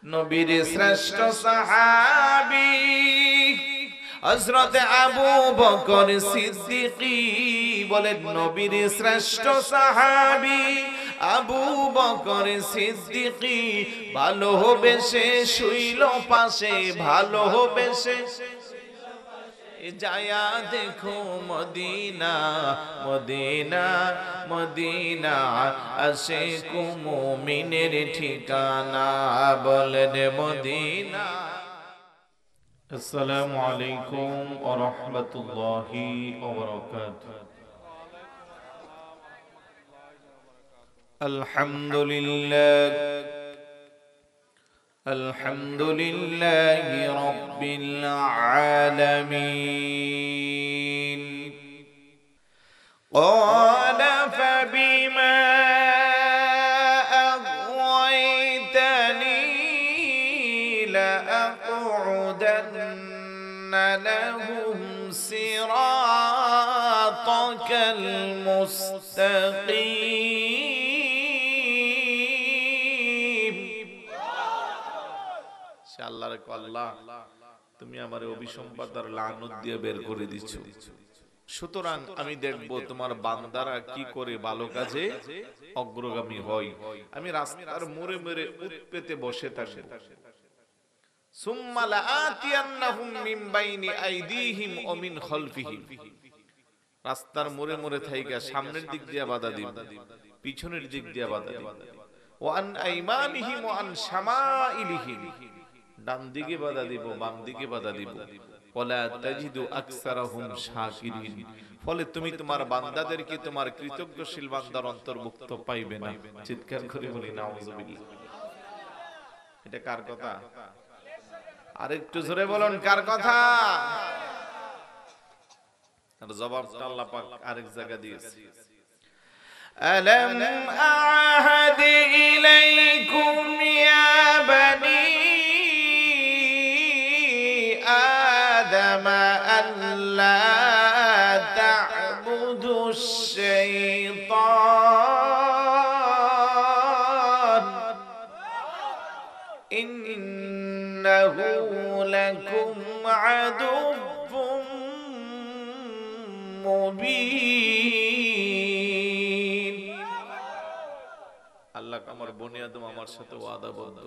নবীর শ্রেষ্ঠ সাহাবী হযরত আবু বকর সিদ্দিকী বলেন নবীর শ্রেষ্ঠ সাহাবী আবু বকর সিদ্দিকী ভালোবেসে শুইল পাশে ভালোবেসে जाया देखो मदीना मदीना मदीना आशिक मुमिनेर ठिकाना बोलेन मदीना। अस्सलामु अलैकुम व रहमतुल्लाहि व बरकातुहू। अल्हम्दुलिल्लाह الحمد لله رب العالمين قال فبما أغويتني لأقعدن لهم صراطك المستقيم। আল্লাহ রে আল্লাহ তুমি আমারে অভিসম্পাদ আর লানত দিয়ে বের করে দিচ্ছ, সুতরাং আমি দেখব তোমার বান্দারা কি করে ভালো কাজে অগ্রগামী হয়। আমি রাস্তার মোড়ে মোড়ে উৎপেতে বসে থাকব। সুম্মা লাআতিয়ান্নাহুম মিন বাইনি আইদিহিম ওয়া মিন খালফিহিম, রাস্তার মোড়ে মোড়ে থাইকা সামনের দিক দিয়ে বাধা দিব, পিছনের দিক দিয়ে বাধা দিব। ওয়া আন আইমানিহিম ওয়া আন শামাইলিহিম, ডান দিকে বাধা দিব বাম দিকে বাধা দিব। ওয়ালা তাজিদু আকসারাহুম শাকিরিন, ফলে তুমি তোমার বান্দাদেরকে তোমার কৃতজ্ঞশীল বান্দার অন্তর্ভুক্ত পাইবে না। চিৎকার করে বলি নাউযুবিল্লাহ। এটা কার কথা? আরেকটু জোরে বলুন কার কথা? আর জবাবটা আল্লাহ পাক আরেক জায়গা দিয়েছে। আলাম আ'হাদ ইলাইকুম ইয়া বানি ألا تعبدوا الشيطان إنه لكم عدو مبين। আল্লাহ আমার বনি আদম আমার সাথে ওয়াদাবদ্ধ,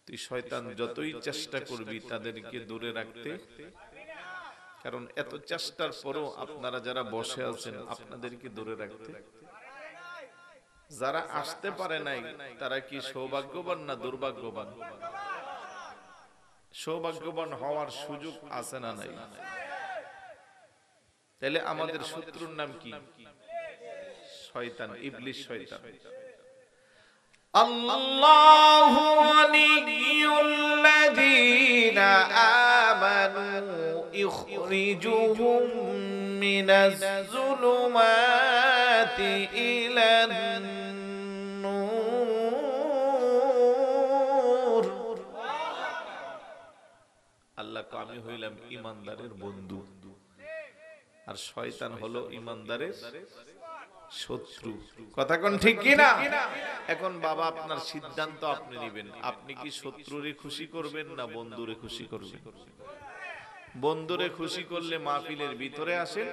তুই শয়তান যতই চেষ্টা করবি তাদেরকে দূরে রাখতে, কারণ এত চেষ্টার পরও আপনারা যারা বসে আছেন আপনাদেরকে দূরে রাখতে। যারা আসতে পারে নাই তারা কি সৌভাগ্যবান না দুর্ভাগ্যবান? সৌভাগ্যবান হওয়ার সুযোগ আছে না নাই? তাহলে আমাদের শত্রুর নাম কি? শয়তান, ইবলিস শয়তান। الله ولي الذين آمنوا يخرجهم من الظلمات إلى النور। আল্লাহ কো আমি হইলাম ঈমানদারের বন্ধু আর শয়তান হলো ঈমানদারের শত্রু। কথা কোন ঠিক কি না? এখন বাবা আপনার সিদ্ধান্ত আপনি নেবেন, আপনি কি শত্রুরে খুশি করবেন না বন্ধুরে খুশি করবেন? বন্ধুরে খুশি করলে মাহফিলের ভিতরে আসেন,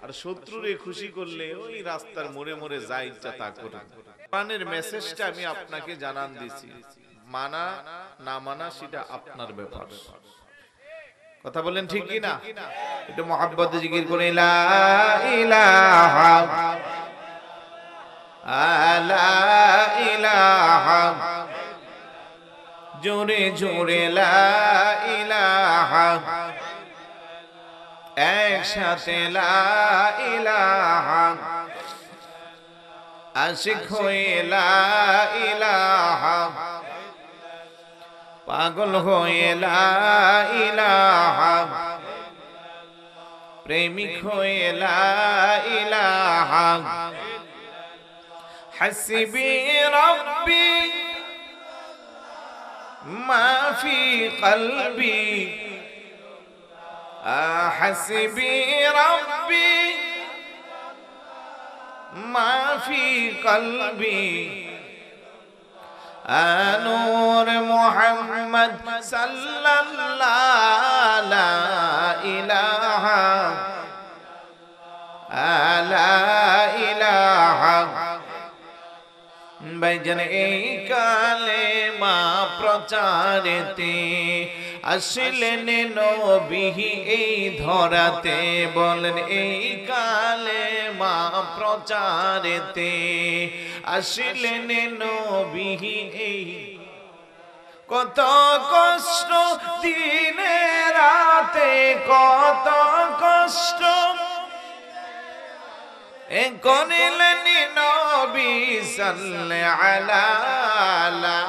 আর শত্রুরে খুশি করলে ওই রাস্তার মোড়ে মোড়ে যা ইচ্ছা তা করেন। কোরআনের মেসেজটা আমি আপনাকে জানান দিছি, মানা না মানা সেটা আপনার ব্যাপার। কথা বলেন ঠিক কি না? এটা মুহাব্বতে জিকির করে লা ইলাহা লা ইলাহা, জোরে জোরে লা ইলাহা, একসাথে লা ইলাহা, আশিক হয়ে লা ইলাহা, পাগল হয়ে লা ইলাহা, প্রেমিক হয়ে লা ইলাহা। حسبي ربي ما في قلبي حسبي ربي ما في قلبي نور মুহাম্মদ সাল্লাল্লাহু লা ইলাহা লা ইলাহা ভাইজান এই কালেমা প্রচারেতে আসলেন নবী এই ধরাতে বলেন এই কালেমা প্রচারেতে আসলেন নবী এই কত কষ্ট দিনে রাতে কত কষ্ট করিলেন নবী সাল্লাল্লাহু আলা লা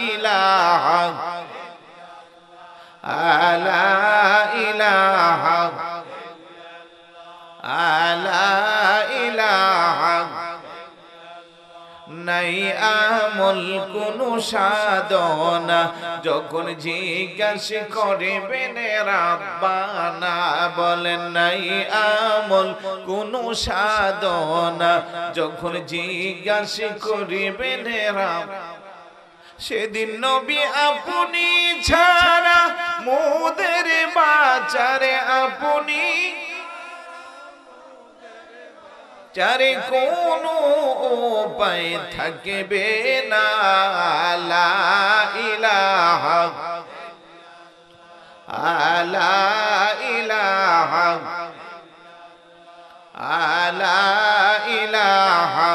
ইলাহা লা ইলাহা লা ইলাহা নাই আমল কোন সাধনা যখন জিজ্ঞাসা করবেন রাব্বানা বলেন নাই আমল কোন সাধনা যখন জিজ্ঞাসা করবেন রাব সেদিন নবী আপনি ছাড়া মোদের বাঁচারে আপনি চারে কোন উপায় থাকবে না লা ইলাহা লা ইলাহা লা ইলাহা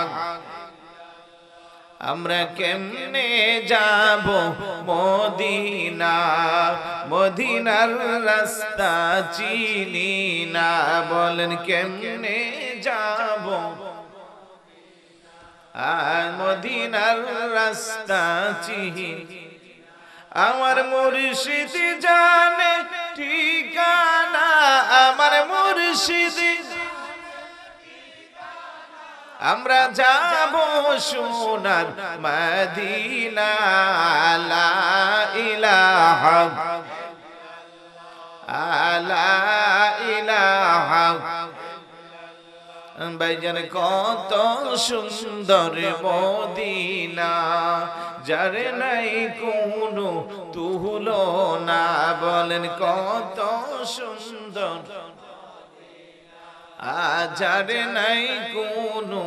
আমরা কেমনে যাব মদিনা মদিনার রাস্তা চিনি না বলেন কেমনে যাব মদিনার রাস্তা চিনি আমার মুর্শিদ জানে ঠিকানা আমার মুর্শিদ আমরা যাব সোনার মদিনা লা ইলাহা লা ইলাহা ভাইজান কত সুন্দর মদিনা যার নাই কোনো তুলনা বলেন কত সুন্দর যার নাই কোনো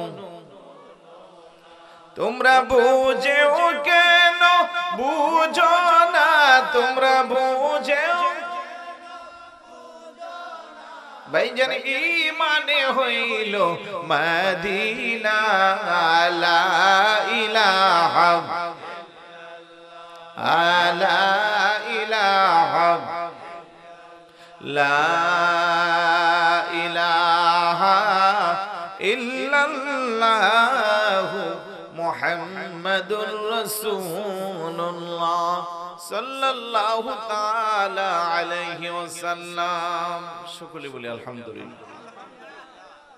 তোমরা বুঝেও কেন বুঝো না তোমরা বুঝেও ভাইজান ঈমানে হইল মদিনা লা ইলাহা লা ইলাহা লা ইলাহা ইল্লাল্লাহু মুহাম্মাদুর রাসূলুল্লাহ সাল্লাল্লাহু তাআলা আলাইহি ওয়াসাল্লাম সকলে বলি আলহামদুলিল্লাহ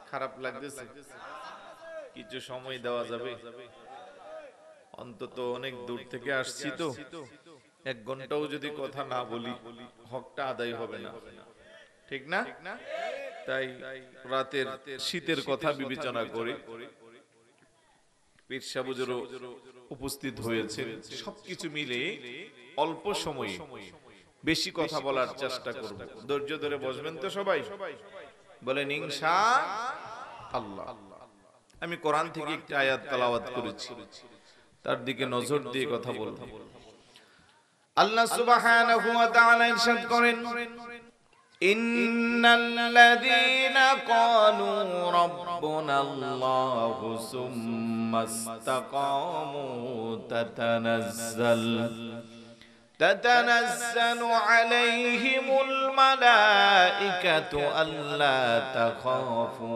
খারাপ লাগতেছে কিছু সময় দেওয়া যাবে অন্তত অনেক দূর থেকে আসছি তো এক ঘন্টাও যদি কথা না বলি হকটা আদায় হবে না ঠিক না তাই রাতের শীতের কথা বিবেচনা করে পীর সাহেব হুজুরও উপস্থিত হয়েছে সবকিছু মিলে অল্প সময়ে বেশি কথা বলার চেষ্টা করব ধৈর্য ধরে বসবেন তো সবাই বলেন ইনশাআল্লাহ আমি কোরআন থেকে একটা আয়াত তেলাওয়াত করেছি তার দিকে নজর দিয়ে কথা বলবো আল্লাহ সুবহানাহু ওয়া তাআলা ইরশাদ করেন ইন্নাল্লাযীনা ক্বালু রাব্বুনাল্লাহু সুম্মা ইসতাকামু তাতানাজ্জালু আলাইহিমুল মালাইকাতু আল্লা তাখাফু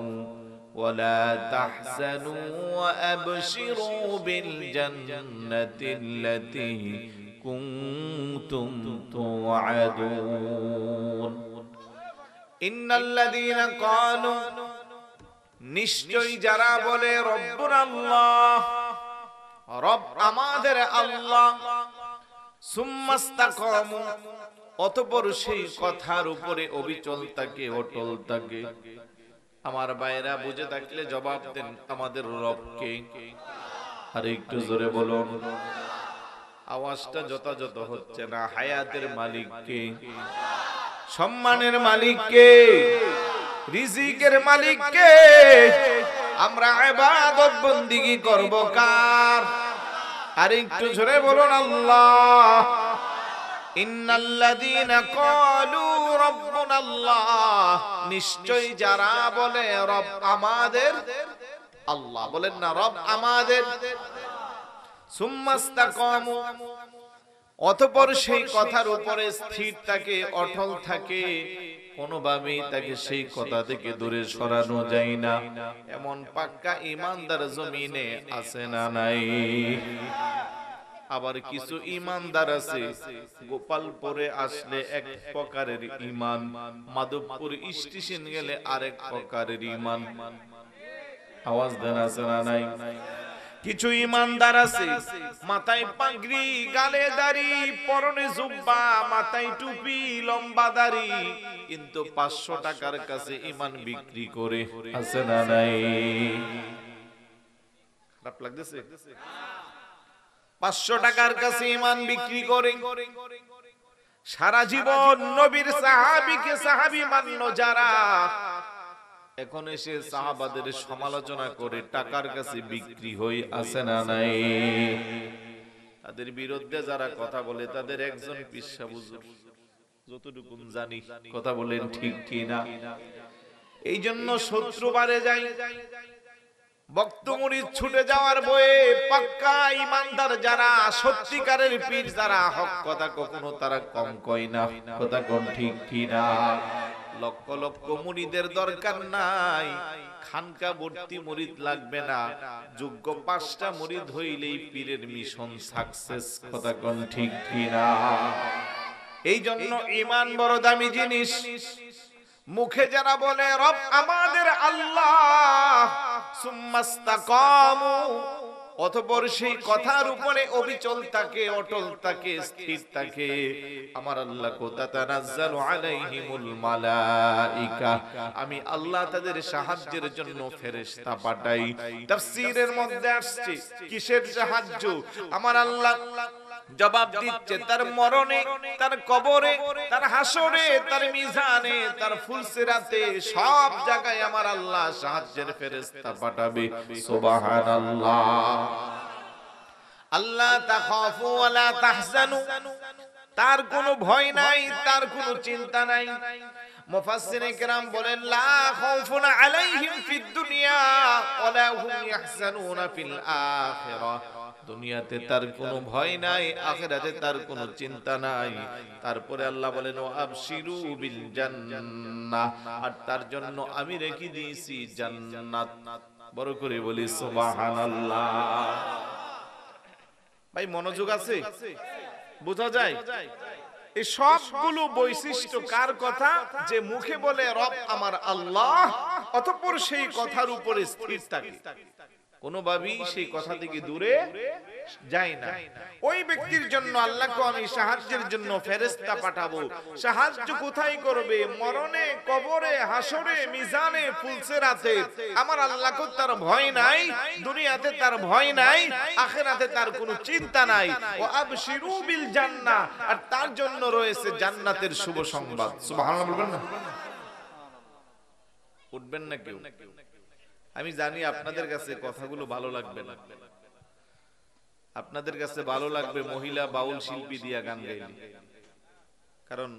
ولا تحزنوا وأبشروا بالجنة التي كنتم توعدون إن الذين قالوا নিশ্চয়ই যারা বলে রব্বুনা আল্লাহ রব আমাদের আল্লাহ সুম্মাস্তাকামু অতঃপর সেই কথার উপরে অবিচল থাকে অটল থাকে আমার ভাইরা বুঝে থাকলে জবাব দেন আমাদের রবকে আর একটু জোরে বলুন আওয়াজটা যথাযথ হচ্ছে না। হায়াতের মালিক কে? সম্মানের মালিক কে? রিজিকের মালিক কে? আমরা ইবাদত বন্দেগী করব কার? আর একটু জোরে বলুন আল্লাহ। ইন্নাল্লাযীনা ক্বালু রাব্বুনাল্লাহ, নিশ্চয় যারা বলে রব আমাদের আল্লাহ, বলেন না রব আমাদের, সুম্মাস্তাকামু, অতঃপর সেই কথার উপরে স্থির থাকে, অটল থাকে, কোনোভাবেই তাকে সেই কথা থেকে দূরে সরানো যায় না, এমন পাক্কা ঈমানদার জমিনে আছে না নাই? আবার কিছু ঈমানদার আছে গোপালপুরে আসলে এক প্রকারের ঈমান, মাধবপুর স্টেশন গেলে আরেক প্রকারের ঈমান। আওয়াজ দেন আছে না নাই? কিছু ঈমানদার আছে মাথায় পাগড়ি, গালে দাড়ি, পরনে জুব্বা, মাথায় টুপি, লম্বা দাড়ি, কিন্তু 500 টাকার কাছে ঈমান বিক্রি করে, আছে না নাই? খারাপ লাগতেছে? 500 টাকার কাছে ঈমান বিক্রি করে সারা জীবন নবীর সাহাবীকে সাহাবী মান্য যারা, এখন এসে সাহাবাদের সমালোচনা করে টাকার কাছে বিক্রি হই, আছে না নাই? তাদের বিরুদ্ধে যারা কথা বলে তাদের একজন পীর সাহেব হুজুর, যতটুকু জানি, কথা বলেন ঠিক কি না? এই জন্য শত্রু বাড়ে যায়, ভক্ত মুরিদ ছুটে যাওয়ার ভয়ে পাক্কা ঈমানদার যারা, সত্যিকারের পীর যারা, হক কথা কখনো তারা কম কয় না, কথা কোন ঠিক কি না? লক্ষ লক্ষ মুরিদের দরকার নাই, খানকা ভর্তি মুরিদ লাগবে না, যোগ্য 5টা মুরিদ হইলেই পীরের মিশন সাকসেস, কথা কোন ঠিক কি না? এই জন্য ঈমান বড় দামি জিনিস। মুখে যারা বলে রব আমাদের আল্লাহ, সুম্মাস্তাকামু, অতঃপর সেই কথার উপরে অবিচল থাকে, অটল থাকে, স্থির থাকে, আমার আল্লাহ তাতানাজ্জালু আলাইহিমুল মালাইকা, আমি আল্লাহ তাদের সাহায্যের জন্য ফেরেশতা পাঠাই। তাফসীরের মধ্যে আসছে কিসের সাহায্য? আমার আল্লাহ জবাব দিচ্ছে তার মরণে, তার কবরে, তার হাসরে, তার মিজানে, তার ফুলসিরাতে, সব জায়গায় আমার আল্লাহ সাহায্যের ফেরেশতা পাঠাবে। সুবহানাল্লাহ। আল্লাহ তাখাফু ওয়ালা তাহজানু, তার কোনো ভয় নাই, তার কোনো চিন্তা নাই। মুফাসসিরে কেরাম বলেন লা খাউফুন আলাইহিম ফিদ দুনিয়া ওয়ালা হুম ইয়াহজানুনা ফিল আখিরাহ, দুনিয়াতে তার কোনো ভয় নাই, আখিরাতে তার কোনো চিন্তা নাই। তারপরে আল্লাহ বলেন ও আবশিরু বিল জান্নাহ, আর তার জন্য আমি রেখে দিয়েছি জান্নাত। বড় করে বলি সুবহানাল্লাহ। ভাই মনোযোগ আছে? বোঝা যায় এই সবগুলো বৈশিষ্ট্য কার কথা? যে মুখে বলে রব আমার আল্লাহ, অতঃপর সেই কথার উপরে স্থির থাকে, কোনোভাবেই সেই কথা থেকে দূরে যায় না। ওই ব্যক্তির জন্য আল্লাহকে আমি সাহায্যের জন্য ফেরেশতা পাঠাবো। সাহায্য কোথায় করবে? মরণে, কবরে, হাসরে, মিজানে, ফুলসিরাতে। আমার আল্লাহকে তার ভয় নাই, দুনিয়াতে তার ভয় নাই, আখিরাতে তার কোনো চিন্তা নাই। ও আবশিরু বিল জান্নাহ, আর তার জন্য রয়েছে জান্নাতের শুভ সংবাদ। সুবহানাল্লাহ বলবেন না? উঠবেন না কেউ? আমি জানি আপনাদের কাছে কথাগুলো ভালো লাগবে না, আপনাদের কাছে ভালো লাগবে মহিলা বাউল শিল্পী দিয়া গান গাইলে, কারণ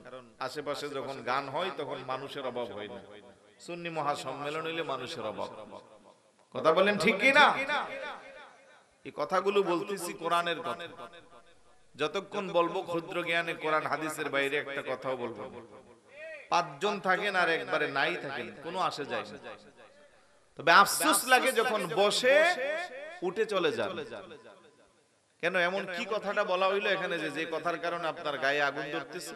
আশেপাশে যখন গান হয় তখন মানুষের অভাব হয় না, সুন্নি মহাসম্মেলন হইলে মানুষের অভাব। কথা বলেন ঠিক কি না? এই কথাগুলো বলতেছি কোরআনের কথা, যতক্ষণ বলবো ক্ষুদ্র জ্ঞানে কোরআন হাদিসের বাইরে একটা কথাও বলবো। 5 জন থাকেন আর একবারে নাই থাকেন, কোনো আসে যায় না। তবে আফসোস লাগে যখন বসে উঠে চলে যান। কেন এমন কি কথাটা বলা হইলো এখানে যে কথার কারণে আপনার গায়ে আগুন ধরতেছে,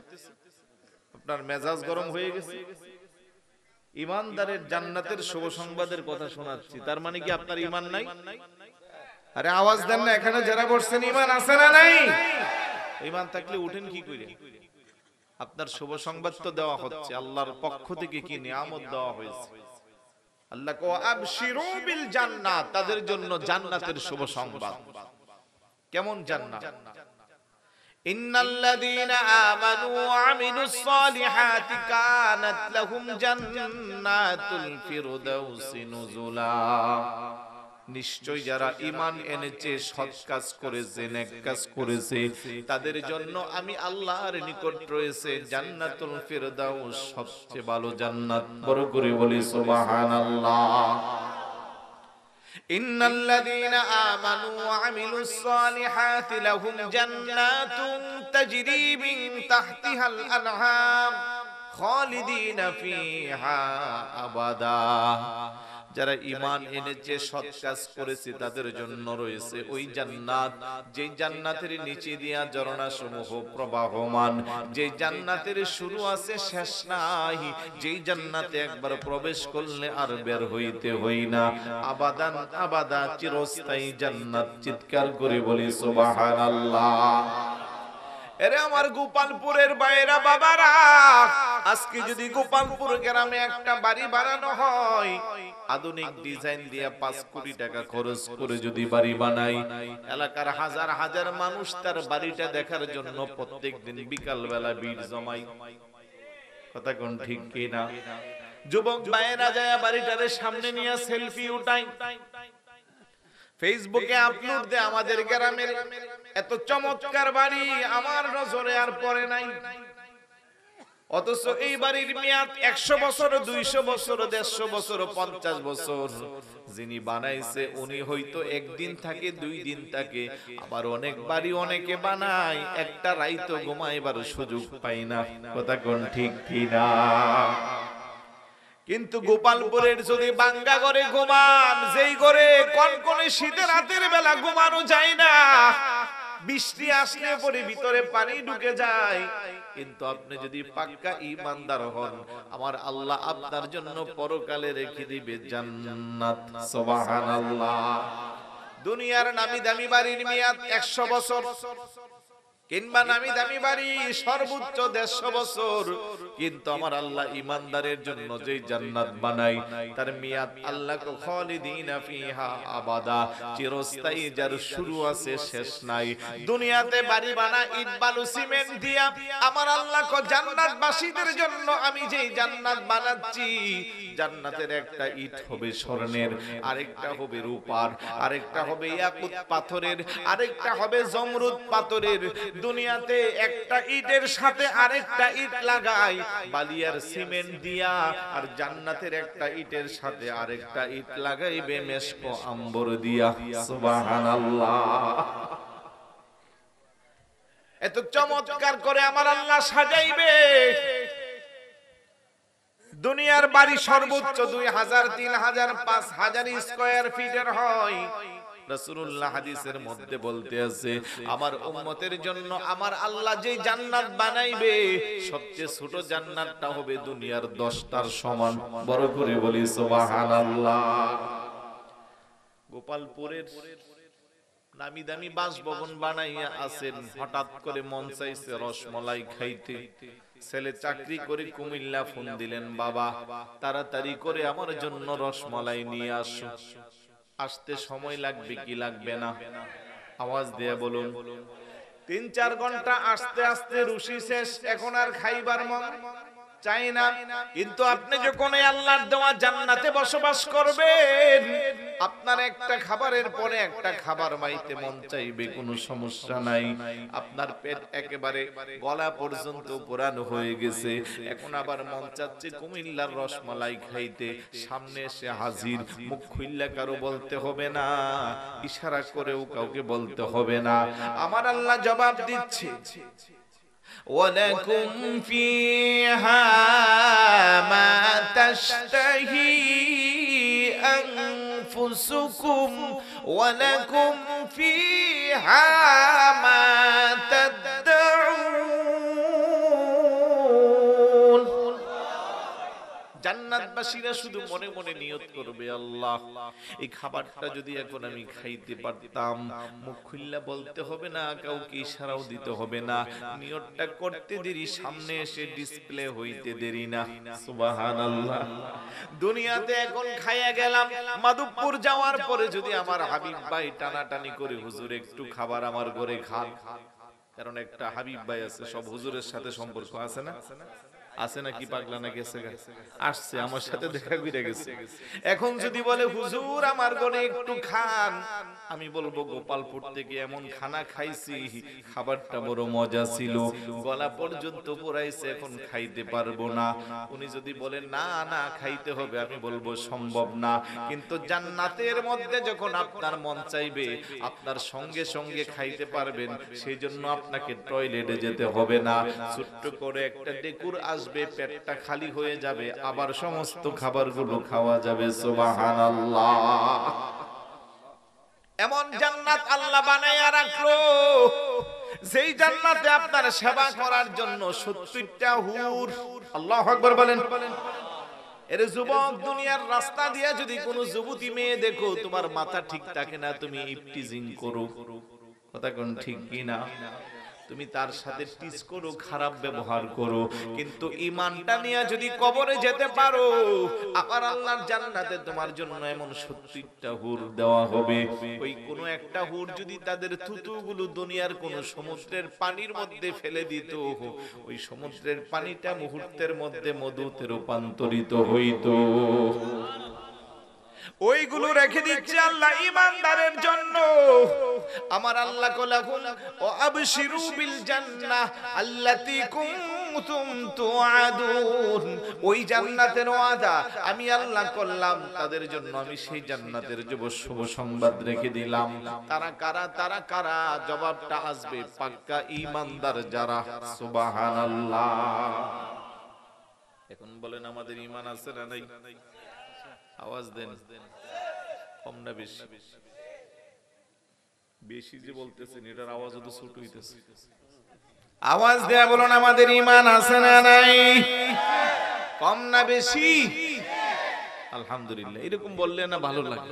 আপনার মেজাজ গরম হয়ে গেছে? ঈমানদারের জান্নাতের শুভ সংবাদের কথা শোনাচ্ছি, তার মানে কি আপনার ঈমান নাই? আরে আওয়াজ দেন না, এখানে যারা বসছেন ঈমান আছে না নাই? ঈমান থাকলে উঠেন কি করে? আপনার শুভ সংবাদ তো দেওয়া হচ্ছে, আল্লাহর পক্ষ থেকে কি নিয়ামত দেওয়া হয়েছে। আল্লাহ কো আবশিরু বিল জান্নাত, তাদের জন্য জান্নাতের শুভ সংবাদ। কেমন জান্নাত? ইন্নাল্লাযীনা আমানু ওয়া আমিলুস সালিহাতি কানাত লাহুম জান্নাতুল ফিরদাউসি নুজুলা। নিশ্চয় যারা ঈমান এনেছে, সৎ কাজ করেছে, নেক কাজ করেছে, তাদের জন্য আমি আল্লাহর নিকট রয়েছে জান্নাতুল ফিরদাউস, সবচেয়ে ভালো জান্নাত। বড় করে বলি সুবহানাল্লাহ। ইন্নাল্লাযীনা আমানু ওয়া আমিলুস সালিহাতি লাহুম জান্নাতুন তাজরি মিন তাহতিহাল আনহার খালিদিনা ফিহা আবাদা। যারা ঈমান এনেছে, সৎ কাজ করেছে, তাদের জন্য রয়েছে ওই জান্নাত, যে জান্নাতের নিচে দিয়া ঝর্ণা সমূহ প্রবাহমান, যে জান্নাতের শুরু আছে শেষ নাই, যেই জান্নাতে একবার প্রবেশ করলে আর বের হইতে হই না। আবাদান আবাদা, চিরস্থায়ী জান্নাত। চিৎকার করে বলি সুবহানাল্লাহ। এরে আমার গোপালপুরের বাইরা বাবারা, আজকে যদি গোপালপুর গ্রামে একটা বাড়ি বানানো হয়, আধুনিক ডিজাইন দিয়ে 5 কোটি টাকা খরচ করে যদি বাড়ি বানাই, এলাকার হাজার হাজার মানুষ তার বাড়িটা দেখার জন্য প্রত্যেকদিন বিকাল বেলা ভিড় জমায়। কথা কোন ঠিক কি না? যুবক বাইরা যায় বাড়িটারে সামনে নিয়ে সেলফি উঠাই, ফেসবুকে আপলোড দেয়, আমাদের গ্রামের এত চমৎকার বাড়ি আমার নজরে আর পড়ে নাই। অথচ এই বাড়ির মেয়াদ 100 বছর, 200 বছর, 150 বছর, 50 বছর। যিনি বানাইছে উনি হয়তো একদিন থাকে, 2 দিন থাকে। আবার অনেক বাড়ি অনেকে বানায়, একটা রাইতো ঘুমাইবার সুযোগ পাই না। কথা কোন ঠিক কি না? কিন্তু গোপালপুরের যদি বাঙ্গা ঘরে ঘুমান, যেই ঘরে কনকনে শীতের রাতের বেলা ঘুমানো যায় না, বৃষ্টি আসলে পরে ভিতরে পানি ঢুকে যায়, কিন্তু আপনি যদি পাক্কা ঈমানদার হন, আমার আল্লাহ আপনার জন্য পরকালে রেখে দিবে জান্নাত। সুবহানাল্লাহ। দুনিয়ার নামি দামি বাড়ির মেয়াদ 100 বছর, কিংবা নামি দামি বাড়ি সর্বোচ্চ 150 বছর, কিন্তু আমার আল্লাহ ঈমানদারের জন্য যে জান্নাত বানাই, তার মেয়াদ আল্লাহ কো খালিদিনা ফিহা আবাদা, চিরস্থায়ী, যার শুরু আছে শেষ নাই। দুনিয়াতে বাড়ি বানা ইট বালু সিমেন্ট দিয়া, আমার আল্লাহ কো জান্নাতবাসীদের জন্য আমি যে জান্নাত বানাচ্ছি, জান্নাতের একটা ইট হবে স্বর্ণের, আরেকটা হবে রূপার, আরেকটা হবে ইয়াকুত পাথরের, আরেকটা হবে জমরুদ পাথরের। দুনিয়াতে একটা ইটের সাথে আরেকটা ইট লাগাই বালিয়ার সিমেন্ট দিয়া, আর জান্নাতের একটা ইটের সাথে আরেকটা ইট লাগাইবে মেশক আম্বর দিয়া। সুবহানাল্লাহ। এত চমৎকার করে আমার আল্লাহ সাজাইবে। দুনিয়ার বাড়ি সর্বোচ্চ 2000, 3000, 5000 স্কয়ার ফিটের হয়। রাসূলুল্লাহ হাদিসের মধ্যে বলতে আছে, আমার উম্মতের জন্য আমার আল্লাহ যে জান্নাত বানাইবে, সবচেয়ে ছোট জান্নাতটা হবে দুনিয়ার 10টার সমান। বড় করে বলি সুবহানাল্লাহ। গোপালপুরের নামি দামি বাসভবন বানাইয়া আছেন, হঠাৎ করে মন চাইছে রসমলাই খাইতে। ছেলে চাকরি করে কুমিল্লা, ফোন দিলেন, বাবা তাড়াতাড়ি করে আমার জন্য রসমলাই নিয়ে আসো। আসতে সময় লাগবে কি লাগবে না? আওয়াজ দিয়ে বলুন। 3-4 ঘন্টা আসতে আসতে রুচি শেষ, এখন আর খাইবার মন চাই না। কিন্তু আপনি যখন আল্লাহর দেওয়া জান্নাতে বসবাস করবেন, আপনার একটা খাবারের পরে একটা খাবার মাইতে মন চাইবে, কোনো সমস্যা নাই। আপনার পেট একেবারে গলা পর্যন্ত পুরানো হয়ে গেছে, এখন আবার মন চাচ্ছে কুমিল্লার রসমালাই খাইতে। সামনে এসে হাজির, মুখ খুইল্লা কারো বলতে হবে না, ইশারা করেও কাউকে বলতে হবে না। আমার আল্লাহ জবাব দিচ্ছে, ওয়ালাকুম ফিহা মা তাশতাহি আনফুসুকুম ওয়ালাকুম ফিহা মা তাদউন। জান্নাতবাসীরা শুধু মনে মনে নিয়ত করবে, আল্লাহ এই খাবারটা যদি এখন আমি খাইতে পারতাম, মুখ খুললা বলতে হবে না, কাউকে ইশারাও দিতে হবে না, নিয়তটা করতে দেরি, সামনে এসে ডিসপ্লে হইতে দেরি না। সুবহানাল্লাহ। দুনিয়াতে এখন খাইয়া গেলাম, মাধবপুর যাওয়ার পরে যদি আমার হাবিব ভাই টানাটানি করে, হুজুর একটু খাবার আমার ঘরে খান, কারণ একটা হাবিব ভাই আছে, সব হুজুরের সাথে সম্পর্ক আছে না? আছে নাকি? পাগলা না গেছে? আসছে, আমার সাথে দেখা করে গেছে। এখন যদি বলে হুজুর আমার ঘরে একটু খান, আমি বলবো গোপালপুর থেকে এমন খানা খাইছি, খাবারটা বড় মজা ছিল, গলা পর্যন্ত পোড়াইছে, এখন খাইতে পারবো না। উনি যদি বলেন না না খাইতে হবে, আমি বলবো সম্ভব না। কিন্তু জান্নাতের মধ্যে যখন আপনার মন চাইবে আপনার সঙ্গে সঙ্গে খাইতে পারবেন, সেই জন্য আপনাকে টয়লেটে যেতে হবে না। ছোট্ট করে একটা ডেকুর আসবে, পেটটা খালি হয়ে যাবে, আবার সমস্ত খাবারগুলো খাওয়া যাবে। সুবহানাল্লাহ। এমন জান্নাত আল্লাহ বানায়া রাখলো, যেই জান্নাতে আপনার সেবা করার জন্য 70টা হুর। আল্লাহু আকবার বলেন। এর যুবক, দুনিয়ার রাস্তা দিয়ে যদি কোনো যুবতী মেয়ে দেখো, তোমার মাথা ঠিক থাকে না, তুমি ইফটিজিং করো, কথা কোন ঠিক কি না? তুমি তার সাথে টিচ করো, খারাপ ব্যবহার করো, কিন্তু ঈমানটা নিয়ে যদি কবরে যেতে পারো, আবার আল্লাহর জান্নাতে তোমার জন্য এমন 70টা হুর দেওয়া হবে। ওই কোন একটা হুর যদি তাদের থুতুগুলো দুনিয়ার কোন সমুদ্রের পানির মধ্যে ফেলে দিত, ওই সমুদ্রের পানিটা মুহূর্তের মধ্যে মধুতে রূপান্তরিত হইতো। ওইগুলো রেখে দিচ্ছে আল্লাহ ঈমানদারের জন্য। আমার আল্লাহ কলাহুল ও আবশিরু বিল জান্নাহ আল্লাতী কুনতুম তুআদুন। ওই জান্নাতের ওয়াদা আমি আল্লাহ করলাম তাদের জন্য, আমি সেই জান্নাতের শুভ সংবাদ রেখে দিলাম। তারা কারা? তারা কারা? জবাবটা আসবে পাক্কা ঈমানদার যারা। সুবহানাল্লাহ। এখন বলেন আমাদের ঈমান আছে না নাই? আওয়াজ দেন, কম না বেশি? বেশি যে বলতেছেন, এটার আওয়াজ তো ছোট হইতেছে। আওয়াজ দেয়া বলুন, আমাদের ঈমান আছে না নাই? কম না বেশি? আলহামদুলিল্লাহ। এরকম বললে না ভালো লাগে।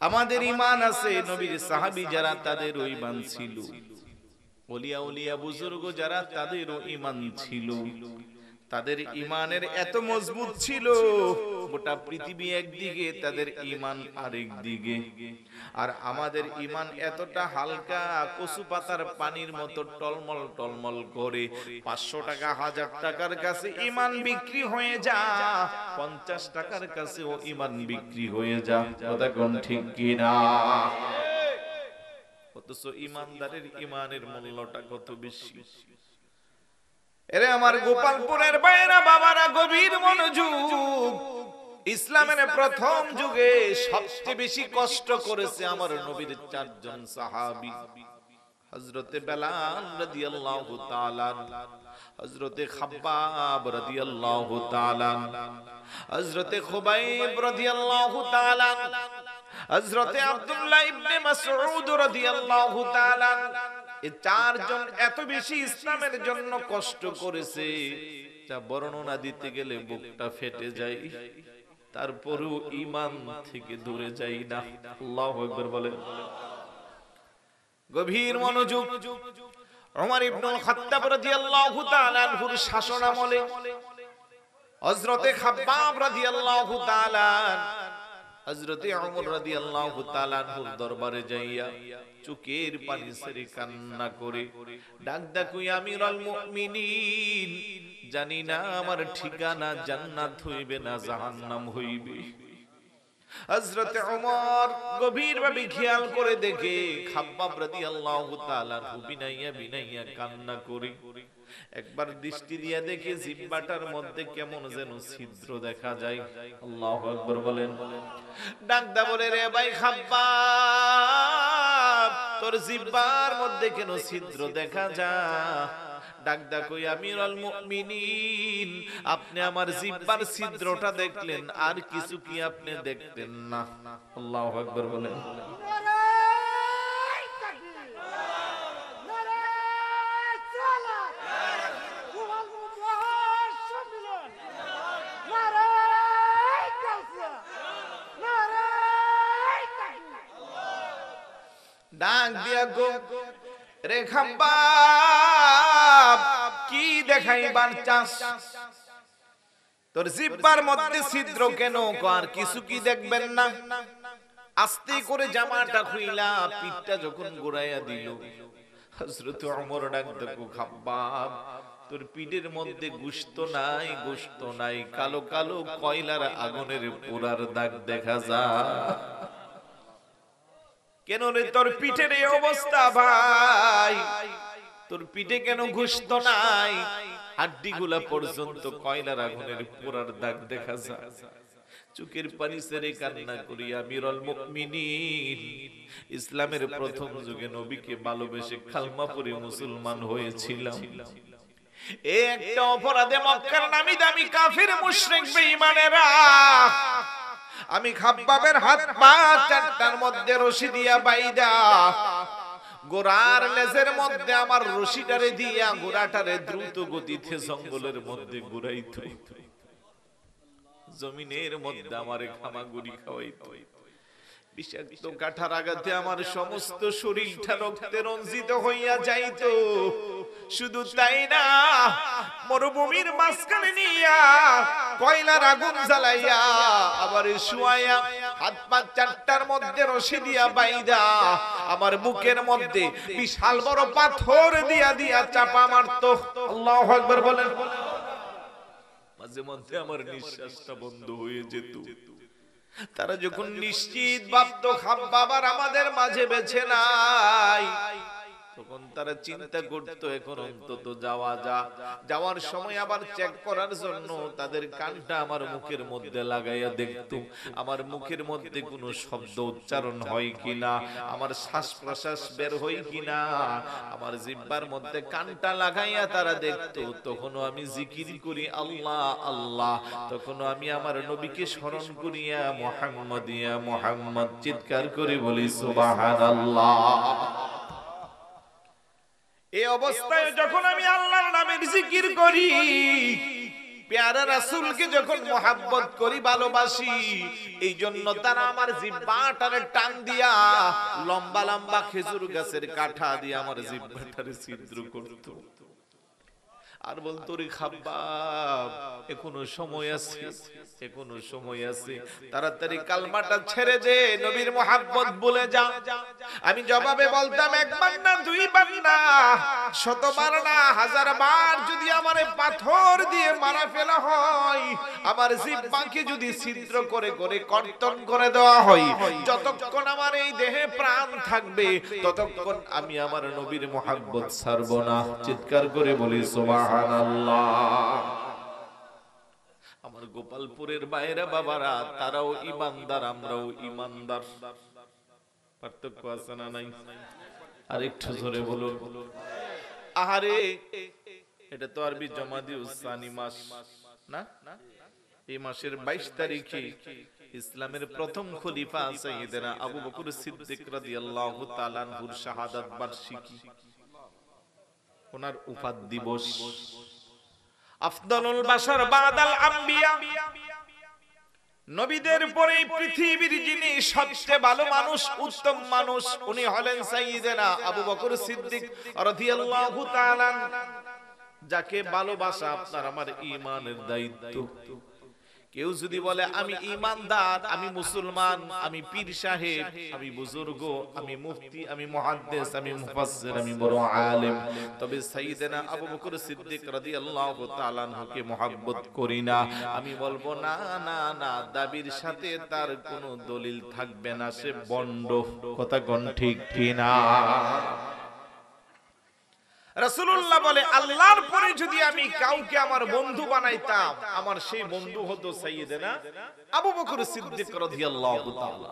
আমাদের ঈমান আছে। নবীর সাহাবী যারা, তাদেরও ঈমান ছিল। ওলিয়া উলিয়া বুজুর্গ যারা, তাদেরও ঈমান ছিল। তাদের ঈমানের এত মজবুত ছিল, গোটা পৃথিবী একদিকে, তাদের ঈমান আরেক দিকে। আর আমাদের ঈমান এতটা হালকা, কচু পাতার পানির মতো টলমল টলমল করে। 500 টাকা 1000 টাকার কাছে ঈমান বিক্রি হয়ে যা, 50 টাকার কাছেও ঈমান বিক্রি হয়ে যা। কথা কোন ঠিক কি না? অথচ ঈমানদারের ঈমানের মূল্যটা কত বেশি। এরে আমার গোপালপুরের ভাইরা বাবারা, গভীর মনোযোগ। ইসলামের প্রথম যুগে সবচেয়ে বেশি কষ্ট করেছে আমার নবীর 4 জন সাহাবী। হযরতে বেলাল রাদিয়াল্লাহু তাআলা, হযরতে খাব্বাব রাদিয়াল্লাহু তাআলা, হযরতে খুবাইব রাদিয়াল্লাহু তাআলা, হযরতে আব্দুল্লাহ ইবনে মাসউদ রাদিয়াল্লাহু তাআলা। এই 4 জন এত বেশি ইসলামের জন্য কষ্ট করেছে, যা বর্ণনা দিতে গেলে বুকটা ফেটে যায়। তারপরেও ঈমান থেকে দূরে যাই না। আল্লাহু আকবার বলেন। গভীর মনোযোগ। ওমর ইবনুল খাত্তাব রাদিয়াল্লাহু তাআলা আনহুর শাসনামলে হযরতে খাব্বাব রাদিয়াল্লাহু তাআলা হযরতে ওমর রাদিয়াল্লাহু তাআলা আনহুর দরবারে যাইয়া চোখের পানি ছেড়ে কান্না করে ডাক ডাকুই, আমিরুল মুমিনিন, জানি না আমার ঠিকানা জান্নাত হইবে না জাহান্নাম হইবে। হযরতে ওমর গভীরভাবে খেয়াল করে দেখে খাব্বাব রাদিয়াল্লাহু তাআলা বিনাইয়া বিনাইয়া কান্না করে। একবার দৃষ্টি দিয়া দেখে জিহ্বাটার মধ্যে কেমন যেন ছিদ্র দেখা যায়। আল্লাহু আকবার বলেন। ডাকদা বলে, রে ভাই খাব্বাব, তোর জিহ্বার মধ্যে কেন ছিদ্র দেখা যায়? ডাকদা কই, আমিরুল মুমিনিন, আপনি আমার জিহ্বার ছিদ্রটা দেখলেন, আর কিছু কি আপনি দেখতেন না? আল্লাহু আকবার বলেন। ডাক দিয়া গো, রে খাব্বাব, কি দেখাইবার চাস? তোর জিহ্বার মধ্যে ছিদ্র কেন? আর কিছু কি দেখবেন না? আস্তে করে জামাটা খুইলা পিঠটা যখন ঘুরাইয়া দিল, হযরত ওমর ডাক দেখো, খাব্বাব তোর পিঠের মধ্যে গোশত নাই, গোশত নাই, কালো কালো কয়লার আগুনের পোড়ার দাগ দেখা যায়। কেন রে তোর পিঠের এই অবস্থা ভাই? তোর পিঠে কেন গোশত নাই? হাড্ডিগুলা পর্যন্ত কয়লার আগুনের পোড়ার দাগ দেখা যায়। চোখের পানি ছেড়ে কান্না করি, আমিরুল মুমিনিন ইসলামের প্রথম যুগে নবীকে ভালোবেসে কালমা পড়ে মুসলমান হয়েছিলাম। এই একটা অপরাধে মক্কার নামি দামি কাফির মুশরিক বেঈমানেরা আমি খাব্বাবের হাত পা চারটার মধ্যে রশি দিয়া বাইদা গোরার লেজের মধ্যে আমার রশিটারে দিয়া গোরাটারে দ্রুত গতিতে জঙ্গলের মধ্যে ঘুরাইতো, জমিনের মধ্যে আমারে খামাগুড়ি খাওয়াইতো। বিষাক্ত কাঠার আঘাতে আমার সমস্ত শরীরটা রক্তে রঞ্জিত হইয়া যাইতো। শুধু তাই না, মরুভূমির মাঝখানে নিয়া কয়লার আগুন জ্বালাইয়া আবার শুয়াইয়া হাত পা চারটার মধ্যে রশি দিয়া বাইদা আমার বুকের মধ্যে বিশাল বড় পাথর দিয়া দিয়া চাপা মারতো। আল্লাহু আকবার বলেন। মাঝে মধ্যে আমার নিঃশ্বাসটা বন্ধ হয়ে যেত। তারা যখন নিশ্চিত ভাবতো খাব্বাব আর আমাদের মাঝে বেঁচে নাই, তখন তারা চিন্তা করতো এখন অন্তত যাওয়ার সময় আবার চেক করার জন্য তাদের কানটা আমার মুখের মধ্যে লাগাইয়া দেখতো আমার মুখের মধ্যে কোনো শব্দ উচ্চারণ হয় কিনা, আমার শ্বাস প্রশ্বাস বের হয় কিনা, আমার জিহ্বার মধ্যে কানটা লাগাইয়া তারা দেখতো। তখনও আমি জিকির করি আল্লাহ আল্লাহ, তখনও আমি আমার নবীকে স্মরণ করিয়া মুহাম্মাদিয়া মুহাম্মদ চিৎকার করে বলি সুবহানাল্লাহ। এই অবস্থায় যখন আমি আল্লাহর নামের জিকির করি, প্যারা রাসূলকে যখন মোহাব্বত করি, ভালোবাসি, এই জন্য তারা আমার জিহ্বাটারে টান দিয়া লম্বা লম্বা খেজুর গাছের কাঠা দিয়ে আমার জিহ্বাটারে ছিদ্র করত আর বলতো, রে খাব্বাব এখনো সময় আছে, এখনো সময় আছে, তাড়াতাড়ি কালমাটা ছেড়ে দে, নবীর মোহাব্বত ভুলে যা। আমি জবাবে বলতাম, একবার না দুইবার না, শতবার না হাজার বার যদি আমারে পাথর দিয়ে মারা ফেলা হয়, আমার জিহ্বাকে যদি ছিদ্র করে করে কর্তন করে দেওয়া হয়, যতক্ষণ আমার এই দেহে প্রাণ থাকবে ততক্ষণ আমি আমার নবীর মোহাব্বত ছাড়ব না। চিৎকার করে বলি সুবহানাল্লাহ। আমার গোপালপুরের বাইরা বাবারা, তারাও ইমানদার, আমরাও ইমানদার। পার্থক্য আছে না নাই? আর একটু জোরে বলুন। আহারে, এটা তো আরবি জমাদিউস সানি মাস না? এই মাসের 22 তারিখে ইসলামের প্রথম খলিফা সাইয়েদনা আবু বকর সিদ্দিক রাদিয়াল্লাহু তাআলা আনহুর শাহাদাত বার্ষিকী, ওনার উফাত দিবস। আফদালুল বাশার বাদাল আম্বিয়া, নবীদের পরে পৃথিবীর যিনি সবচেয়ে ভালো মানুষ, উত্তম মানুষ, উনি হলেন সাইয়েদনা আবু বকর সিদ্দিক রাদিয়াল্লাহু তাআলা। যাকে ভালোবাসা আপনার আমার ঈমানের দায়িত্ব। কেউ যদি বলে আমি ঈমানদার, আমি মুসলমান, আমি পীর সাহেব, আমি বুজুর্গ, আমি মুফতি, আমি মুহাদ্দিস, আমি মুফাসসির, আমি বড় আলেম, তবে সাইয়েদনা আবু বকর সিদ্দিক রাদিয়াল্লাহু তাআলা আনহুকে মুহাব্বত করি না, আমি বলবো না না না, দাবির সাথে তার কোনো দলিল থাকবে না, সে বন্ড। কথা কোন ঠিক কিনা? রাসূলুল্লাহ বলে, আল্লাহর পরে যদি আমি কাউকে আমার বন্ধু বানাইতাম, আমার সেই বন্ধু হতো সাইয়েদনা আবু বকর সিদ্দিক রাদিয়াল্লাহু তাআলা।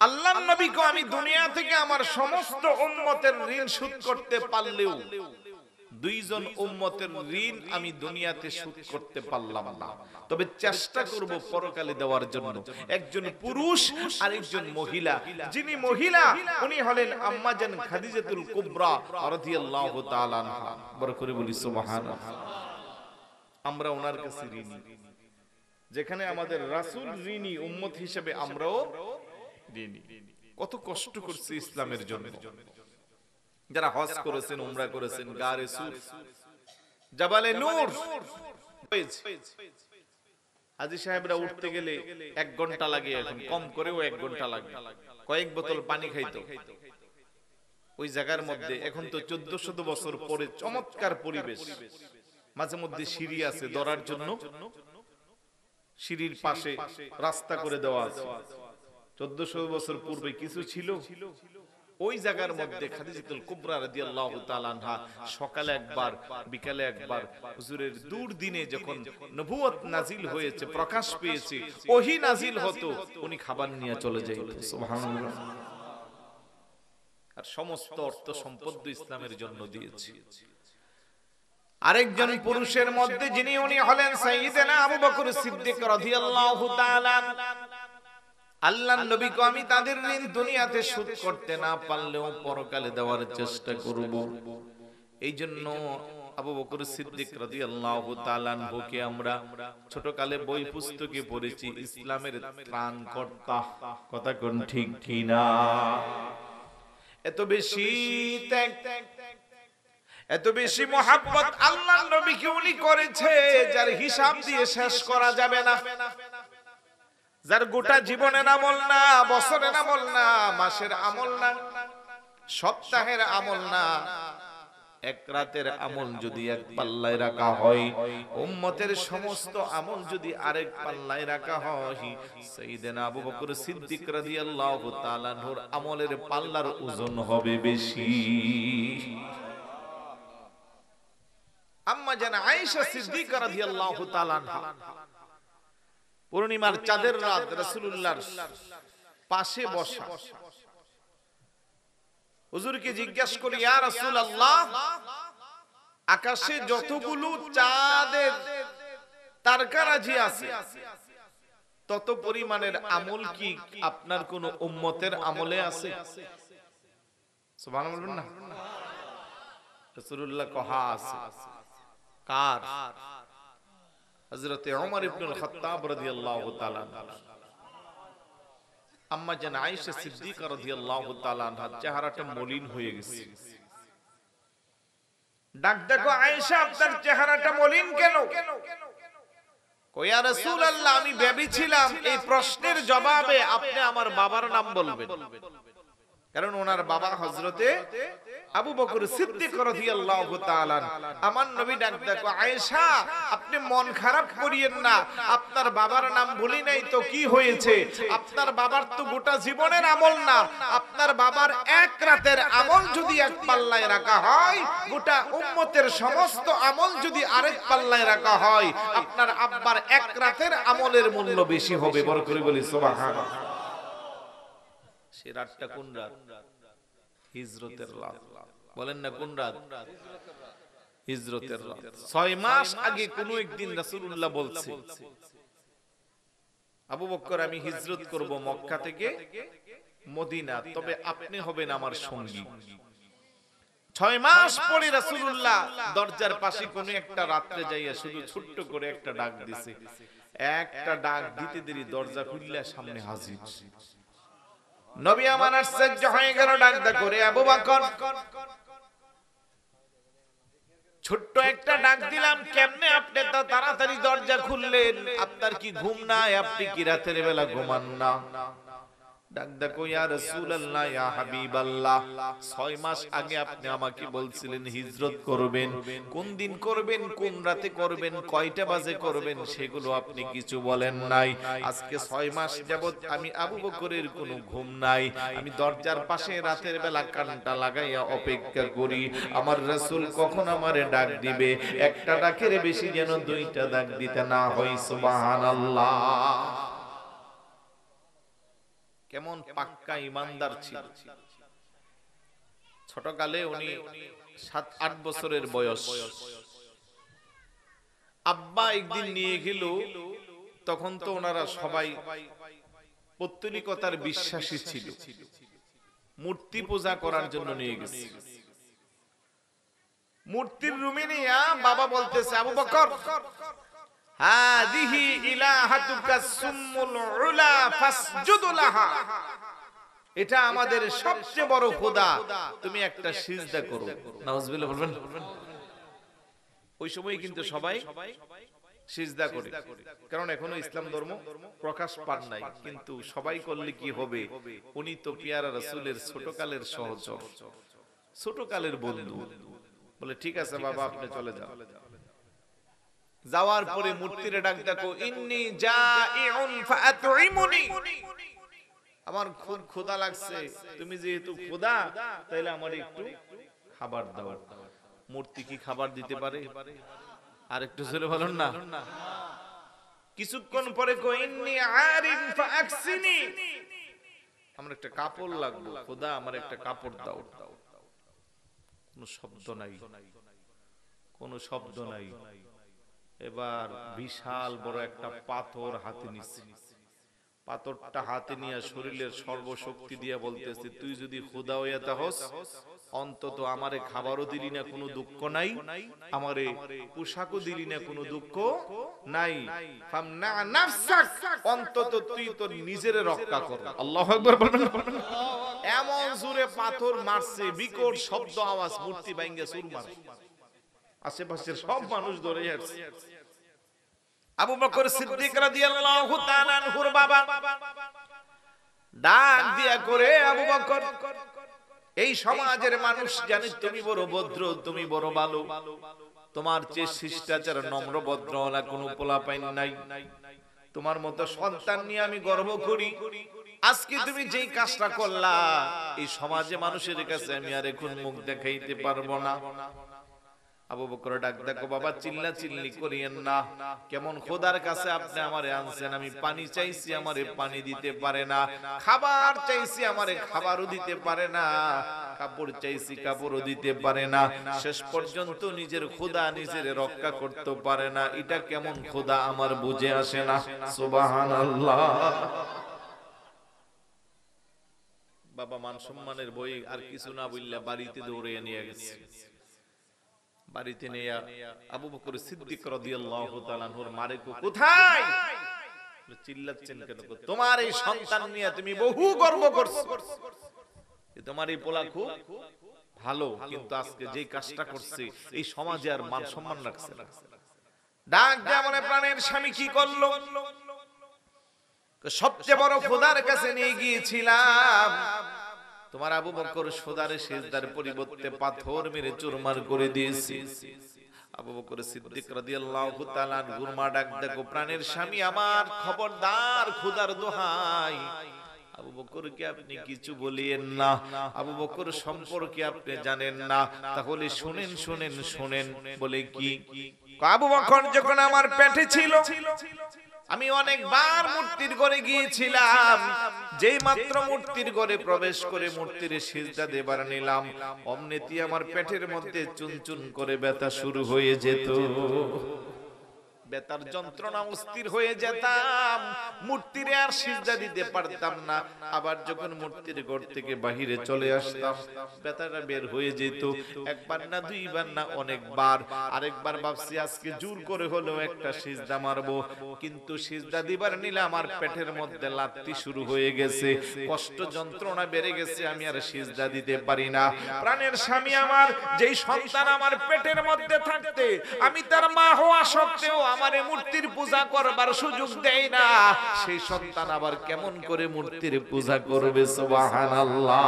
আল্লাহর নবীকে আমি দুনিয়া থেকে আমার সমস্ত উম্মতের ঋণ শোধ করতে পারলেও দুইজন উম্মতের ঋণ আমি দুনিয়াতে শোধ করতে পারলাম না, তবে চেষ্টা করব পরকালে দেওয়ার জন্য। একজন পুরুষ আর একজন মহিলা, যিনি মহিলা উনি হলেন আম্মা জান খাদিজাতুল কুবরা রাদিয়াল্লাহু তাআলা আনহা। বড় করে বলি সুবহানাল্লাহ। আমরা ওনার কাছে ঋণী, যেখানে আমাদের রাসূল ঋণী, উম্মত হিসেবে আমরাও ঋণী। কত কষ্ট করছে ইসলামের জন্য। যারা হজ করেছেন, উমরা করেছেন, গারে সুর, জাবালে নূর, হাজী সাহেবরা উঠতে গেলে 1 ঘন্টা লাগে, এখন কম করেও 1 ঘন্টা লাগে। কয়েক বোতল পানি খাইতো, ওই জায়গার মধ্যে এখন তো 1400 বছর পরে চমৎকার পরিবেশ, মাঝে মধ্যে সিঁড়ি আছে ধরার জন্য, সিঁড়ির পাশে রাস্তা করে দেওয়া আছে। 1400 বছর পূর্বে কিছু ছিল? ওই জায়গার মধ্যে খাদিজাতুল কুবরা রাদিয়াল্লাহু তাআলা আনহা সকালে একবার বিকালে একবার হুজুরের দুর্দিনে যখন নবুয়ত নাজিল হয়েছে, প্রকাশ পেয়েছে, ওহী নাজিল হতো, উনি খাবার নিয়ে চলে যাইতেন। সুবহানাল্লাহ। আর সমস্ত অর্থ সম্পদ ইসলামের জন্য দিয়েছে। আরেকজন পুরুষের মধ্যে যিনি উনি হলেন সাইয়্যিদানা আবু বকর সিদ্দিক রাদিয়াল্লাহু তাআলা। আল্লাহর নবীকে আমি তাদের ঋণ দুনিয়াতে শোধ করতে না পারলেও পরকালে দেওয়ার চেষ্টা করব। এই জন্য আবু বকর সিদ্দিক রাদিয়াল্লাহু তাআলা আনহুকে আমরা ছোটকালে বই পুস্তকে পড়েছি ইসলামের ত্রাণকর্তা। কথা কোন ঠিক কিনা? এত বেশি ত্যাগ, এত বেশি মোহাব্বত আল্লাহর নবীকে উনি করেছে যার হিসাব দিয়ে শেষ করা যাবে না। যার গোটা জীবনের আমল না, বছরের আমল না, মাসের আমল না, সপ্তাহের আমল না, এক রাতের আমল যদি এক পাল্লায় রাখা হয়, উম্মতের সমস্ত আমল যদি আরেক পাল্লায় রাখা হয়, সাইয়্যিদানা আবু বকর সিদ্দিক রাদিয়াল্লাহু তাআলা আনহুর আমলের পাল্লার ওজন হবে বেশি। আম্মা জান আয়েশা সিদ্দিকা রাদিয়াল্লাহু তাআলা আনহা পূর্ণিমার চাঁদের রাত রাসূলুল্লাহর পাশে বসা, হুজুরকে জিজ্ঞাসা করি, ইয়া রাসূলুল্লাহ, আকাশে যতগুলো চাঁদের তারকারাজি আছে তত পরিমাণের আমল কি আপনার কোন উম্মতের আমলে আছে? সুবহানাল্লাহ বলবেন না? রাসূলুল্লাহ কহা আছে। কার? হযরতে ওমর ইবনুল খাত্তাব রাদিয়াল্লাহু তাআলা। আম্মা জান আয়েশা সিদ্দিকা রাদিয়াল্লাহু তাআলা আনহার চেহারাটা মলিন হয়ে গেছে। ডাক দেখো, আয়েশা আপনার চেহারাটা মলিন কেন? কই ইয়া রাসূলুল্লাহ, আমি ভেবেছিলাম এই প্রশ্নের জবাবে আপনি আমার বাবার নাম বলবেন, কারণ ওনার বাবা হযরতে আবু বকর সিদ্দিক রাদিয়াল্লাহু তাআলা। আমার নবী ডাক দেখো, আয়েশা আপনি মন খারাপ করিয়েন না, আপনার বাবার নাম বলি নাই তো কি হয়েছে? আপনার বাবার তো গোটা জীবনের আমল না, আপনার বাবার এক রাতের আমল যদি এক পাল্লায় রাখা হয়, গোটা উম্মতের সমস্ত আমল যদি আরেক পাল্লায় রাখা হয়, আপনার আব্বার এক রাতের আমলের মূল্য বেশি হবে। বড় করে বলি সুবহানাল্লাহ। সে রাতটা কোন রাত? হিজরতের রাত। বলেন না কোন রাত? হিজরতের রাত। 6 মাস আগে কোন একদিন রাসূলুল্লাহ বলছে, আবু বকর আমি হিজরত করব মক্কা থেকে মদিনা, তবে আপনি হবেন আমার সঙ্গী। 6 মাস পরে রাসূলুল্লাহ দরজার পাশে কোন একটা রাতে যাইয়া শুধু ছোট্ট করে একটা ডাক দিছে। একটা ডাক দিতে দেরি দরজা খুললা সামনে হাজির নবী। আমার আশ্চর্য হয়ে গেল, ডাক করে আবু বকর, ছোট্ট একটা ডাক দিলাম, কেমনে আপনি তো তাড়াতাড়ি দরজা খুললেন? আপনার কি ঘুম নাই? আপনি কি রাতের বেলা ঘুমান না? ডাক দেখো, ইয়া রাসূলুল্লাহ, ইয়া হাবিবাল্লাহ, 6 মাস আগে আপনি আমাকে বলছিলেন হিজরত করবেন, কোন দিন করবেন, কোন রাতে করবেন, কয়টা বাজে করবেন, সেগুলো আপনি কিছু বলেন নাই। আজকে 6 মাস যাবত আমি আবু বকরের কোনো ঘুম নাই, আমি দরজার পাশে রাতের বেলা কানটা লাগাইয়া অপেক্ষা করি আমার রাসূল কখন আমারে ডাক দিবে। একটা ডাকের বেশি যেন 2টা ডাক দিতে না হয়। সুবহানাল্লাহ। কেমন পাক্কা ইমানদার ছিল। ছোটকালে উনি 7-8 বছরের বয়স, আব্বা একদিন নিয়ে গেল, তখন তো ওনারা সবাই পৌত্তলিকতার বিশ্বাসী ছিল, মূর্তি পূজা করার জন্য নিয়ে গেছে। মূর্তির রুমে নিয়া বাবা বলতেছে, আবু বকর, হাদিহি ইলাহাতুকা সুম্মুল উলা ফাসজুদ লাহা, এটা আমাদের সবচেয়ে বড় খোদা, তুমি একটা সিজদা করো। নাউজুবিল্লাহ বলবেন। ওই সময় কিন্তু সবাই সিজদা করে, কারণ এখনো ইসলাম ধর্ম প্রকাশ পান নাই। কিন্তু সবাই করলে কি হবে? উনি তো পিয়ারা রাসূলের ছোটকালের সহচর, ছোটকালের বন্ধু। বলে ঠিক আছে বাবা আপনি চলে যান। যাওয়ার পরে মূর্তিরে ডাক দেখো, ইন্নী জাইউন ফাআতইমুনি, আমার খুব ক্ষুধা লাগছে, তুমি যেহেতু ক্ষুধা তাইলে আমার একটু খাবার দাও। মূর্তি কি খাবার দিতে পারে? আর একটু জোরে বলুন না। কিছুক্ষণ পরে কই ইন্নী আরিন ফাআকসিনি, আমার একটা কাপড় লাগবে, খোদা আমার একটা কাপড় দাও। কোনো শব্দ নাই, কোনো শব্দ নাই। এবার বিশাল বড় একটা পাথর হাতে নিচ্ছে, পাথরটা হাতে নিয়ে শরীরের সর্বশক্তি দিয়ে বলতেছে, তুই যদি খোদা হইয়া তাহস অন্তত আমারে খাবারও দিলি না, কোনো দুঃখ নাই, আমারে পোশাকও দিলি না, কোনো দুঃখ নাই, ফামনা নাফসাক, অন্তত তুই তোর নিজের রক্ষা কর। আল্লাহু আকবার বলবেন। এমন জোরে পাথর মারছে, বিকট শব্দ আওয়াজ, মূর্তি ভাঙে চুরমার। আশেপাশের সব মানুষ দৌড়ে আসছে। আবু বকর সিদ্দিক রাদিয়াল্লাহু তাআলা আনহুর বাবা ডাক দিয়া করে, আবু বকর এই সমাজের মানুষ জানে তুমি বড় ভদ্র, তুমি বড় ভালো, তোমার চেয়ে শিষ্টাচার নম্র ভদ্র ওলা কোনো পোলাপাইন নাই, তোমার মতো সন্তান নিয়ে আমি গর্ব করি। আজকে তুমি যেই কাজটা করলা এই সমাজে মানুষের কাছে আমি আর এখন মুখ দেখাইতে পারবো না। আবু বকর ডাক দেখো, বাবা চিল্লা চিল্লি করিয়েন না, কেমন খোদার কাছে আপনি আমারে আনছেন, আমি পানি চাইছি আমারে পানি দিতে পারে না, খাবার চাইছি আমারে খাবারও দিতে পারে না, কাপড় চাইছি কাপড়ও দিতে পারে না, শেষ পর্যন্ত নিজের খোদা নিজের রক্ষা করতে পারে না, এটা কেমন খোদা আমার বুঝে আসে না। সুবহানাল্লাহ। বাবা মান সম্মানের বই আর কিছু না বললে বাড়িতে দৌড়ে নিয়ে গেছে। বাড়িতে নিয়ে আবু বকর সিদ্দিক রাদিয়াল্লাহু তাআলা আনহুর মারে কোথায় চিল্লাচ্ছেন কেন? তোমার এই সন্তান নিয়ে তুমি বহু গর্ব করছো, তোমার এই পোলা খুব ভালো, কিন্তু আজকে যে কাজটা করছে এই সমাজে আর মান সম্মান রাখছে না। ডাক দেয়া মনে প্রাণের স্বামী কি করলো? সবচেয়ে বড় খোদার কাছে নিয়ে গিয়েছিলাম, তোমার আবু বকর খোদারে সিজদার পরিবর্তে পাথর মেরে চুরমার করে দিয়েছে। আবু বকর সিদ্দিক রাদিয়াল্লাহু তাআলা আনহুর মা ডাক দেখো, প্রাণের স্বামী আমার খবরদার, খোদার দোহাই আবু বকরকে আপনি কিছু বলিয়েন না, আবু বকর সম্পর্কে আপনি জানেন না, তাহলে শুনেন শুনেন শুনেন। বলে কি? আবু বকর যখন আমার পেটে ছিল আমি অনেকবার মূর্তির ঘরে গিয়েছিলাম, যেই মাত্র মূর্তির ঘরে প্রবেশ করে মূর্তির সিজদা দেবার নিলাম, অমনিতি আমার পেটের মধ্যে চুনচুন করে ব্যথা শুরু হয়ে যেত, বেতার যন্ত্রণা অস্থির হয়ে যেতাম, মূর্তিরে আর সিজদা দিতে পারতাম না। আবার যখন মূর্তির ঘর থেকে বাহিরে চলে আসতাম বেতাটা বের হয়ে যেত, একবার না দুইবার না অনেকবার। আরেকবার ভাবছি আজকে জোর করে হলেও একটা সিজদা মারবো, কিন্তু সিজদা দিবার নিলে আমার পেটের মধ্যে লাত্তি শুরু হয়ে গেছে, কষ্ট যন্ত্রণা বেড়ে গেছে, আমি আর সিজদা দিতে পারি না। প্রাণের স্বামী আমার, যেই সন্তান আমার পেটের মধ্যে থাকতে আমি তার মা হওয়া সত্ত্বেও আমারে মূর্তির পূজা করবার সুযোগ দেয় না, সেই সন্তান আবার কেমন করে মূর্তির পূজা করবে? সুবহানাল্লাহ।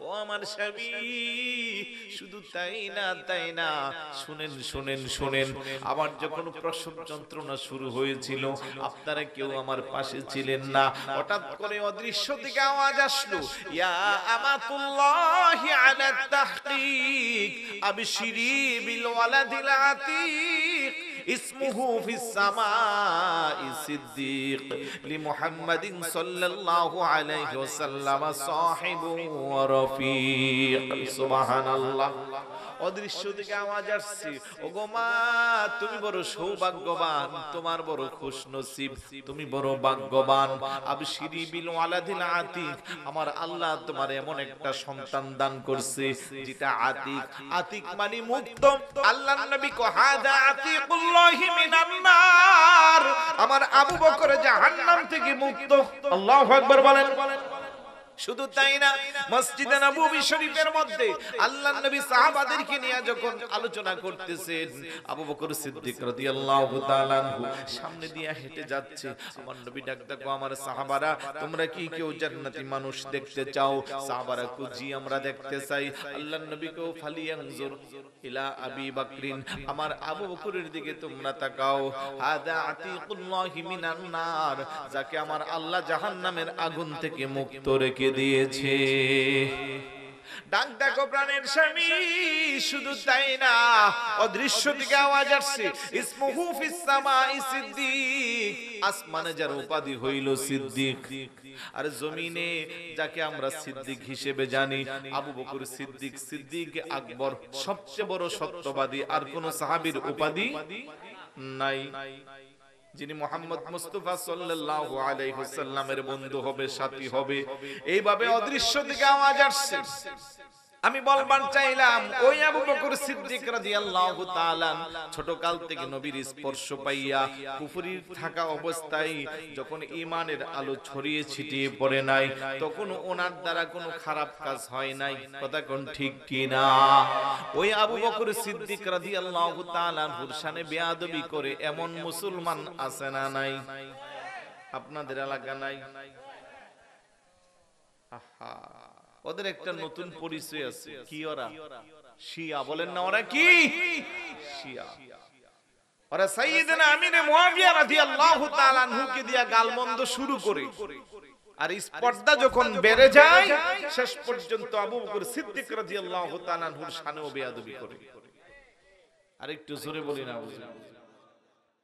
ও আমার স্বামী, শুধু তাই না, শুনেন শুনেন শুনেন, আমার যখন প্রসব যন্ত্রণা শুরু হয়েছিল আপনারা কেউ আমার পাশে ছিলেন না, হঠাৎ করে অদৃশ্য থেকে আওয়াজ আসলো, ইয়া আমাতুল্লাহি আলা তাহকিক আবশিরি বিল ওয়ালাদিল আতিক ইসমুহু ফিস সামাই সিদ্দিক লিমুহাম্মাদিন সাল্লাল্লাহু আলাইহি ওয়াসাল্লাম সাহিবু ওয়া রাফিক। সুবহানাল্লাহ। অদৃশ্য থেকে আওয়াজ আসছে, ওগো মা তুমি বড় সৌভাগ্যবান, তোমার বড় খুশনসিব, তুমি বড় ভাগ্যবান। আবশিরি বিল ওয়ালাদিল আতিক, আমার আল্লাহ তোমার এমন একটা সন্তান দান করছে যেটা আতিক। আতিক মানে মুক্ত। আল্লাহর নবী কো হাদা আতিকুল্লাহি মিনান নার, আমার আবু বকর জাহান্নাম থেকে মুক্ত। আল্লাহু আকবার বলেন। শুধু তাই না, মসজিদে নববী শরীফের মধ্যে আল্লাহর নবী সাহাবাদেরকে নিয়ে যখন আলোচনা করতেছেন, আবু বকর সিদ্দিক রাদিয়াল্লাহু তাআলা আনহু সামনে দিয়ে হেঁটে যাচ্ছে। আমার নবী ডাক দেখো, আমার সাহাবারা, তোমরা কি কেউ জান্নাতি মানুষ দেখতে চাও? সাহাবারা কো জি, আমরা দেখতে চাই। আল্লাহর নবী কো ফালিয়ানজুর ইলা আবি বকরিন, আমার আবু বকরের দিকে তোমরা তাকাও। হাদা আতিকুল্লাহি মিনান নার, যাকে আমার আল্লাহ জাহান্নামের আগুন থেকে মুক্ত রেখে দিয়েছে। ডাক দেখো প্রাণের স্বামী, শুধু তাই না, অদৃশ্য থেকে আওয়াজ আসছে, ইসমুহু ফিস সামাই সিদ্দিক, আসমানে যার উপাধি হইল সিদ্দিক, আর জমিনে যাকে আমরা সিদ্দিক হিসেবে জানি আবু বকর সিদ্দিক, সিদ্দিক আকবর, সবচেয়ে বড় সত্যবাদী। আর কোন সাহাবীর উপাধি নাই যিনি মুহাম্মদ মুস্তাফা সাল্লাল্লাহু আলাইহি ওয়াসাল্লামের বন্ধু হবে, সাথী হবে। এইভাবে অদৃশ্য থেকে আওয়াজ আসছে। আমি বলবার চাইলাম, ওই আবু বকর সিদ্দিক রাদিয়াল্লাহু তাআলা ছোট কাল থেকে নবীর স্পর্শ পাইয়া কুফরির থাকা অবস্থায় যখন ঈমানের আলো ছড়িয়ে ছিটিয়ে পড়ে নাই, তখন ওনার দ্বারা কোনো খারাপ কাজ হয় নাই। কথা কোন ঠিক কি না? ওই আবু বকর সিদ্দিক রাদিয়াল্লাহু তাআলা আনহুর শানে বেয়াদবি করে এমন মুসলমান আছে না নাই? আপনাদের এলাকা নাই? আহা, ওদের একটা নতুন পরিচয় আছে। কি ওরা? শিয়া। বলেন না ওরা কি? শিয়া। ওরা সাইয়েদনা আমির মুয়াবিয়া রাদিয়াল্লাহু তাআলা আনহুকে দিয়া গালমন্দ শুরু করে, আর স্পর্ধা যখন বেড়ে যায় শেষ পর্যন্ত আবু বকর সিদ্দিক রাদিয়াল্লাহু তাআলা আনহুর শানেও বেয়াদবি করে। আরেকটু জোরে বলি না?